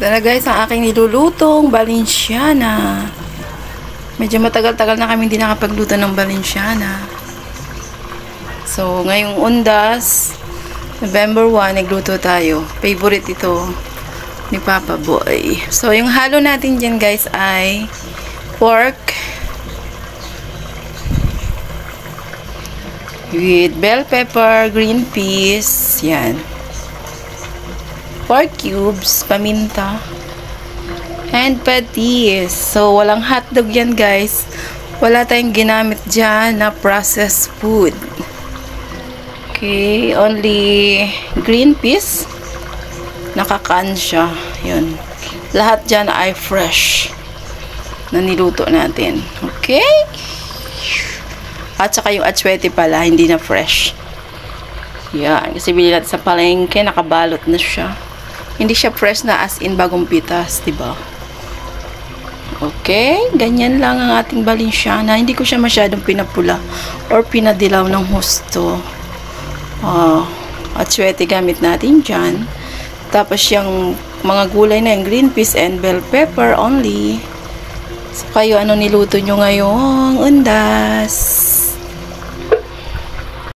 Ito na guys, ang aking nilulutong Balenciana. Medyo matagal-tagal na kami hindi nakapagluto ng Balenciana. So, ngayong undas, November 1, nagluto tayo. Favorite ito ni Papa Boy. So, yung halo natin dyan guys ay pork with bell pepper, green peas, yan. Pork cubes, paminta, and patis. So, walang hotdog yan guys. Wala tayong ginamit dyan na processed food. Okay, only green peas. Nakakan siya. Yun. Lahat dyan ay fresh na niluto natin. Okay? At saka yung atswete pala, hindi na fresh. Yan. Kasi bili natin sa palengke, nakabalot na siya. Hindi siya fresh na as in bagong pitas, diba? Okay? Ganyan lang ang ating Balenciana. Hindi ko siya masyadong pinapula or pinadilaw ng husto. Atswete gamit natin dyan. Tapos yung mga gulay na yung green peas and bell pepper only. So kayo, ano niluto nyo ngayong undas?